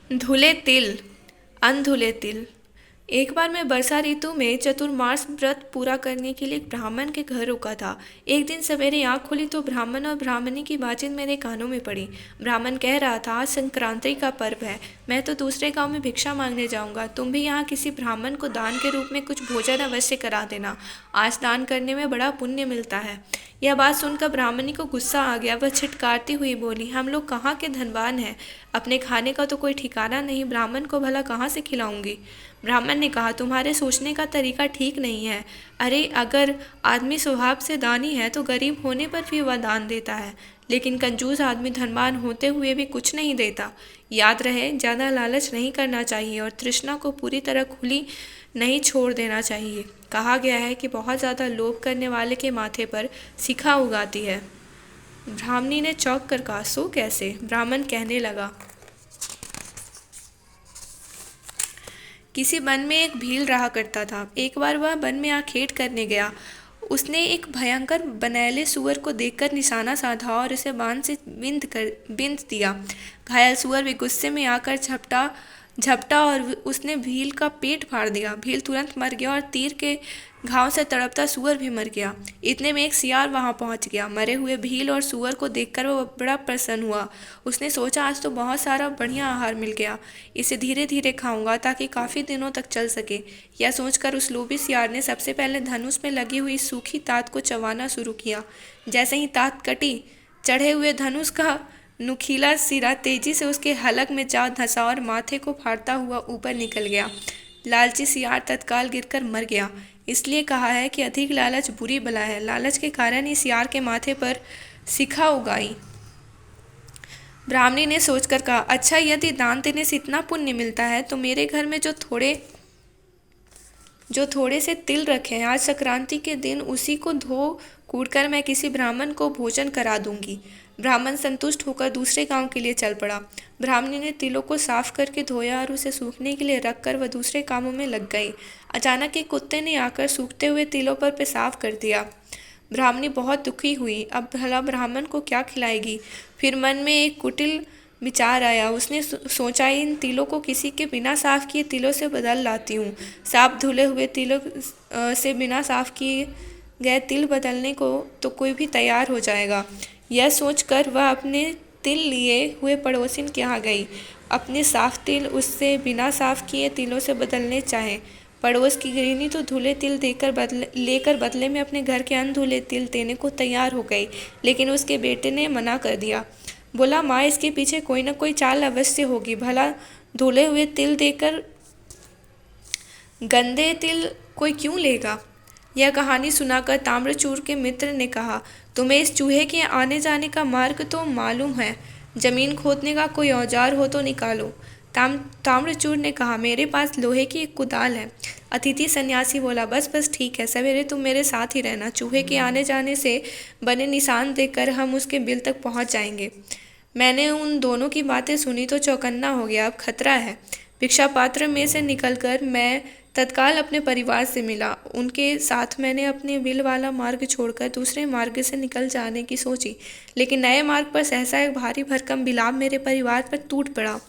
धुले तिल, अनधुले तिल। एक बार मैं वर्षा ऋतु में चतुर्मास व्रत पूरा करने के लिए एक ब्राह्मण के घर रुका था। एक दिन सवेरे आँख खुली तो ब्राह्मण और ब्राह्मणी की बातचीत मेरे कानों में पड़ी। ब्राह्मण कह रहा था, आज संक्रांति का पर्व है, मैं तो दूसरे गांव में भिक्षा मांगने जाऊंगा, तुम भी यहाँ किसी ब्राह्मण को दान के रूप में कुछ भोजन अवश्य करा देना, आज दान करने में बड़ा पुण्य मिलता है। यह बात सुनकर ब्राह्मणी को गुस्सा आ गया। वह छिटकारती हुई बोली, हम लोग कहाँ के धनवान हैं, अपने खाने का तो कोई ठिकाना नहीं, ब्राह्मण को भला कहाँ से खिलाऊंगी। ब्राह्मण ने कहा, तुम्हारे सोचने का तरीका ठीक नहीं है। अरे अगर आदमी स्वभाव से दानी है तो गरीब होने पर भी वह दान देता है, लेकिन कंजूस आदमी धनवान होते हुए भी कुछ नहीं देता। याद रहे, ज़्यादा लालच नहीं करना चाहिए और तृष्णा को पूरी तरह खुली नहीं छोड़ देना चाहिए। कहा गया है कि बहुत ज़्यादा लोभ करने वाले के माथे पर शिखा उगाती है। ब्राह्मणी ने चौंक कर कहा, सो कैसे? ब्राह्मण कहने लगा, किसी वन में एक भील रहा करता था। एक बार वह वन में आखेट करने गया। उसने एक भयंकर बनैले सुअर को देखकर निशाना साधा और उसे बाण से बिंध दिया। घायल सुअर भी गुस्से में आकर झपटा झपटा और उसने भील का पेट फाड़ दिया। भील तुरंत मर गया और तीर के घाव से तड़पता सुअर भी मर गया। इतने में एक सियार वहां पहुंच गया। मरे हुए भील और सुअर को देखकर वह बड़ा प्रसन्न हुआ। उसने सोचा, आज तो बहुत सारा बढ़िया आहार मिल गया, इसे धीरे धीरे खाऊंगा ताकि काफ़ी दिनों तक चल सके। यह सोचकर उस लोभी सियार ने सबसे पहले धनुष में लगी हुई सूखी तात को चबाना शुरू किया। जैसे ही तात कटी, चढ़े हुए धनुष का नुकीला सिरा तेजी से उसके हलक में जा धंसा और माथे को फाड़ता हुआ ऊपर निकल गया। लालची सियार तत्काल गिरकर मर गया। इसलिए कहा है कि अधिक लालच बुरी बला है। लालच के कारण ही सियार के माथे पर शिखा उगाई। ब्राह्मणी ने सोचकर कहा, अच्छा, यदि दान देने से इतना पुण्य मिलता है तो मेरे घर में जो थोड़े से तिल रखे हैं, आज संक्रांति के दिन उसी को धो कूटकर मैं किसी ब्राह्मण को भोजन करा दूंगी। ब्राह्मण संतुष्ट होकर दूसरे गांव के लिए चल पड़ा। ब्राह्मणी ने तिलों को साफ करके धोया और उसे सूखने के लिए रखकर वह दूसरे कामों में लग गई। अचानक एक कुत्ते ने आकर सूखते हुए तिलों पर पेशाब कर दिया। ब्राह्मणी बहुत दुखी हुई। अब भला ब्राह्मण को क्या खिलाएगी? फिर मन में एक कुटिल विचार आया। उसने सोचा, इन तिलों को किसी के बिना साफ किए तिलों से बदल लाती हूँ। साफ धुले हुए तिलों से बिना साफ किए गए तिल बदलने को तो कोई भी तैयार हो जाएगा। यह सोचकर वह अपने तिल लिए हुए पड़ोसिन के यहाँ गई। अपने साफ तिल उससे बिना साफ किए तिलों से बदलने चाहे। पड़ोस की गृहिणी तो धुले तिल लेकर बदले में अपने घर के अनधुले तिल देने को तैयार हो गई, लेकिन उसके बेटे ने मना कर दिया। बोला, माँ, इसके पीछे कोई न कोई चाल अवश्य होगी, भला धुले हुए तिल देकर गंदे तिल कोई क्यों लेगा? यह कहानी सुनाकर ताम्रचूर के मित्र ने कहा, तुम्हें इस चूहे के आने जाने का मार्ग तो मालूम है, जमीन खोदने का कोई औजार हो तो निकालो। ताम्रचूर ने कहा, मेरे पास लोहे की एक कुदाल है। अतिथि सन्यासी बोला, बस बस ठीक है, सवेरे तुम मेरे साथ ही रहना, चूहे के आने जाने से बने निशान देखकर हम उसके बिल तक पहुंच जाएंगे। मैंने उन दोनों की बातें सुनी तो चौकन्ना हो गया। अब खतरा है। भिक्षा पात्र में से निकलकर मैं तत्काल अपने परिवार से मिला। उनके साथ मैंने अपने बिल वाला मार्ग छोड़कर दूसरे मार्ग से निकल जाने की सोची, लेकिन नए मार्ग पर सहसा एक भारी भरकम बिलाव मेरे परिवार पर टूट पड़ा।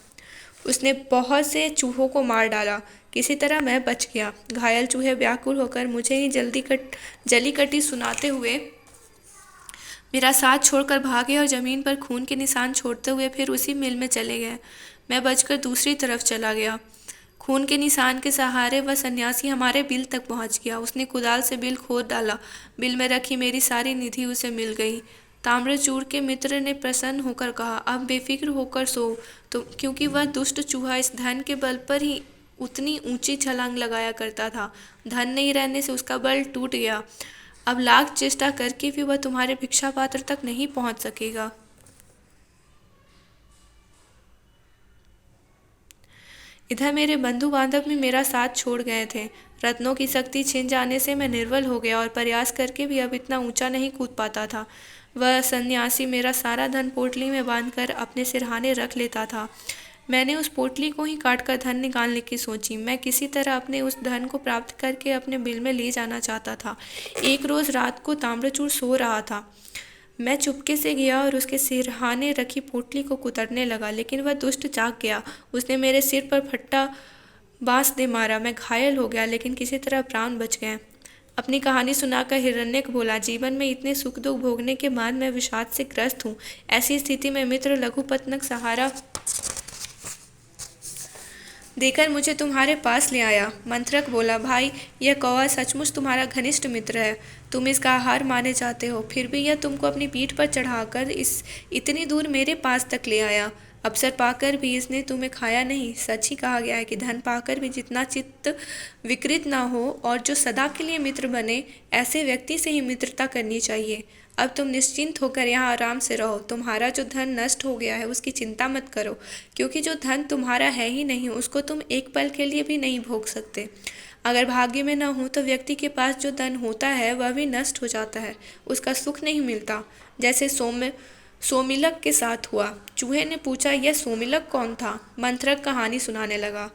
उसने बहुत से चूहों को मार डाला। किसी तरह मैं बच गया। घायल चूहे व्याकुल होकर मुझे ही जली कटी सुनाते हुए मेरा साथ छोड़कर भागे और जमीन पर खून के निशान छोड़ते हुए फिर उसी मिल में चले गए। मैं बचकर दूसरी तरफ चला गया। खून के निशान के सहारे वह सन्यासी हमारे बिल तक पहुंच गया। उसने कुदाल से बिल खोद डाला। बिल में रखी मेरी सारी निधि उसे मिल गई। ताम्रचूर के मित्र ने प्रसन्न होकर कहा, अब बेफिक्र होकर सो, तो क्योंकि वह दुष्ट चूहा इस धन के बल पर ही उतनी ऊंची छलांग लगाया करता था। धन नहीं रहने से उसका बल टूट गया। अब लाख चेष्टा करके भी वह तुम्हारे भिक्षा पात्र तक नहीं पहुंच सकेगा। इधर मेरे बंधु बांधव भी मेरा साथ छोड़ गए थे। रत्नों की शक्ति छिन जाने से मैं निर्बल हो गया और प्रयास करके भी अब इतना ऊंचा नहीं कूद पाता था। वह सन्यासी मेरा सारा धन पोटली में बांधकर अपने सिरहाने रख लेता था। मैंने उस पोटली को ही काटकर धन निकालने की सोची। मैं किसी तरह अपने उस धन को प्राप्त करके अपने बिल में ले जाना चाहता था। एक रोज़ रात को ताम्रचूर सो रहा था। मैं चुपके से गया और उसके सिरहाने रखी पोटली को कुतरने लगा, लेकिन वह दुष्ट जाग गया। उसने मेरे सिर पर फट्टा बांस दे मारा। मैं घायल हो गया, लेकिन किसी तरह प्राण बच गए। अपनी कहानी सुनाकर हिरण्यक बोला, जीवन में इतने सुख दुख भोगने के बाद मैं विषाद से ग्रस्त हूँ। ऐसी स्थिति में मित्र लघुपतनक सहारा देकर मुझे तुम्हारे पास ले आया। मंत्रक बोला, भाई, यह कौवा सचमुच तुम्हारा घनिष्ठ मित्र है। तुम इसका आहार माने जाते हो, फिर भी यह तुमको अपनी पीठ पर चढ़ाकर इतनी दूर मेरे पास तक ले आया। अवसर पाकर भी इसने तुम्हें खाया नहीं। सच ही कहा गया है कि धन पाकर भी जितना चित्त विकृत ना हो और जो सदा के लिए मित्र बने, ऐसे व्यक्ति से ही मित्रता करनी चाहिए। अब तुम निश्चिंत होकर यहाँ आराम से रहो। तुम्हारा जो धन नष्ट हो गया है उसकी चिंता मत करो, क्योंकि जो धन तुम्हारा है ही नहीं उसको तुम एक पल के लिए भी नहीं भोग सकते। अगर भाग्य में न हो तो व्यक्ति के पास जो धन होता है वह भी नष्ट हो जाता है, उसका सुख नहीं मिलता, जैसे सोमिलक के साथ हुआ। चूहे ने पूछा, यह सोमिलक कौन था? मंत्रक कहानी सुनाने लगा।